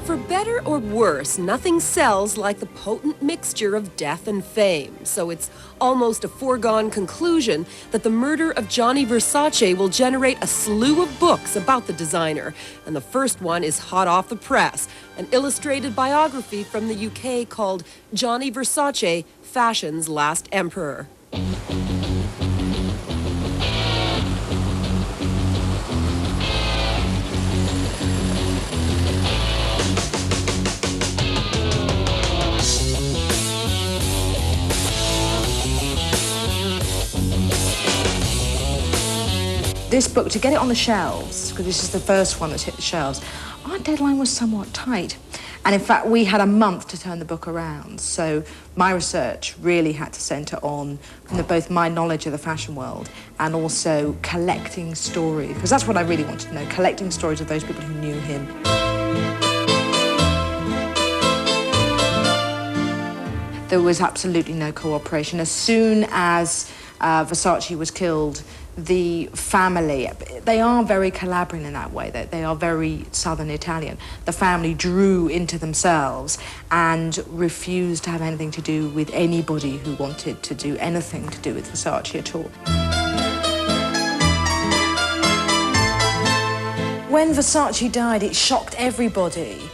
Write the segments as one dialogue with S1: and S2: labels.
S1: For better or worse, nothing sells like the potent mixture of death and fame. So it's almost a foregone conclusion that the murder of Gianni Versace will generate a slew of books about the designer. And the first one is hot off the press, an illustrated biography from the UK called Gianni Versace, Fashion's Last Emperor.
S2: This book, to get it on the shelves, because this is the first one that's hit the shelves, our deadline was somewhat tight. And in fact, we had a month to turn the book around. So my research really had to centre on both my knowledge of the fashion world and also collecting stories, because that's what I really wanted to know, collecting stories of those people who knew him. There was absolutely no cooperation. As soon as Versace was killed, the family, they are very Calabrian in that way, they are very southern Italian. The family drew into themselves and refused to have anything to do with anybody who wanted to do anything to do with Versace at all. When Versace died, it shocked everybody.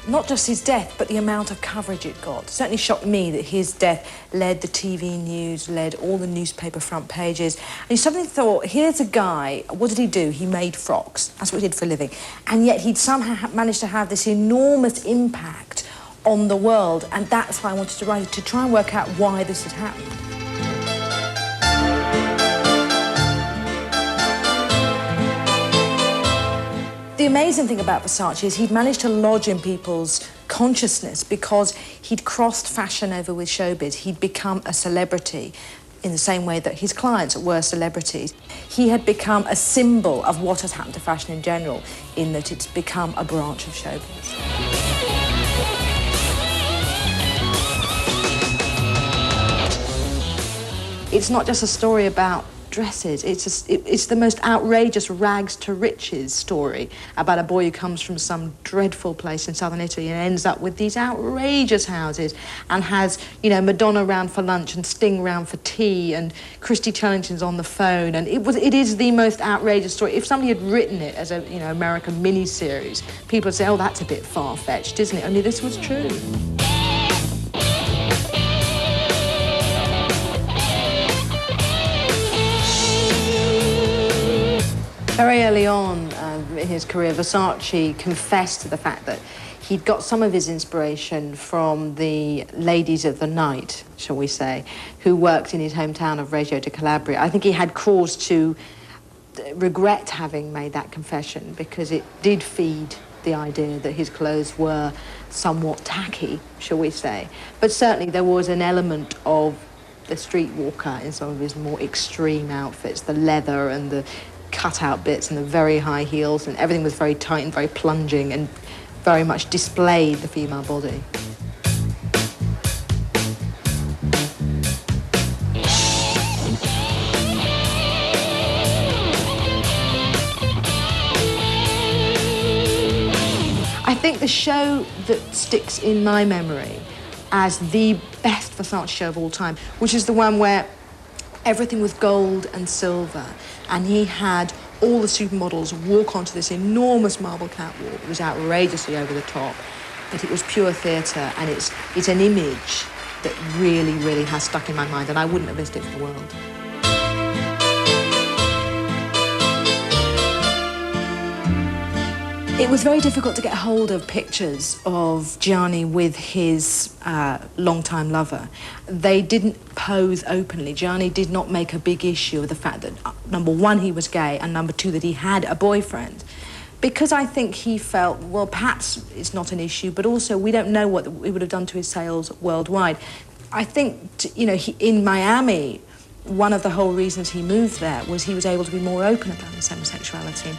S2: Not just his death, but the amount of coverage it got. It certainly shocked me that his death led the TV news, led all the newspaper front pages. And you suddenly thought, here's a guy, what did he do? He made frocks. That's what he did for a living. And yet he'd somehow managed to have this enormous impact on the world. And that's why I wanted to write it, to try and work out why this had happened. The amazing thing about Versace is he'd managed to lodge in people's consciousness because he'd crossed fashion over with showbiz. He'd become a celebrity in the same way that his clients were celebrities. He had become a symbol of what has happened to fashion in general, in that it's become a branch of showbiz. It's not just a story about dresses. It's the most outrageous rags to riches story about a boy who comes from some dreadful place in southern Italy and ends up with these outrageous houses and has, you know, Madonna round for lunch and Sting round for tea and Christy Turlington's on the phone, and it is the most outrageous story. If somebody had written it as a, you know, American miniseries, people would say, oh, that's a bit far-fetched, isn't it? Only this was true. Very early on in his career, Versace confessed to the fact that he'd got some of his inspiration from the ladies of the night, shall we say, who worked in his hometown of Reggio di Calabria. I think he had cause to regret having made that confession because it did feed the idea that his clothes were somewhat tacky, shall we say. But certainly there was an element of the streetwalker in some of his more extreme outfits, the leather and the cut-out bits and the very high heels, and everything was very tight and very plunging and very much displayed the female body. I think the show that sticks in my memory as the best Versace show of all time, which is the one where everything was gold and silver, and he had all the supermodels walk onto this enormous marble catwalk. It was outrageously over the top, but it was pure theatre, and it's an image that really, really has stuck in my mind, and I wouldn't have missed it for the world. It was very difficult to get hold of pictures of Gianni with his longtime lover. They didn't pose openly. Gianni did not make a big issue of the fact that, number one, he was gay, and number two, that he had a boyfriend. Because I think he felt, well, perhaps it's not an issue, but also we don't know what it would have done to his sales worldwide. I think, you know, in Miami, one of the whole reasons he moved there was he was able to be more open about his homosexuality.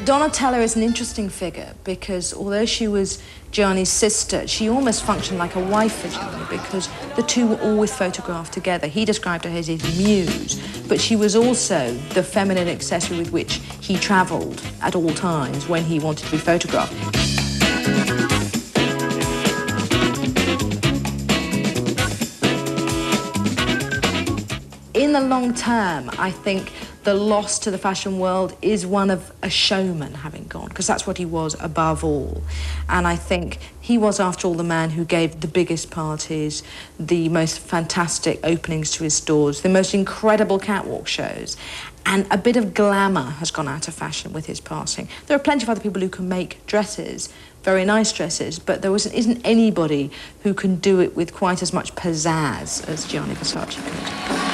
S2: Donatella is an interesting figure because although she was Gianni's sister, she almost functioned like a wife for Gianni because the two were always photographed together. He described her as his muse, but she was also the feminine accessory with which he travelled at all times when he wanted to be photographed. In the long term, I think the loss to the fashion world is one of a showman having gone, because that's what he was above all. And I think he was, after all, the man who gave the biggest parties, the most fantastic openings to his stores, the most incredible catwalk shows. And a bit of glamour has gone out of fashion with his passing. There are plenty of other people who can make dresses, very nice dresses, but there isn't anybody who can do it with quite as much pizzazz as Gianni Versace could.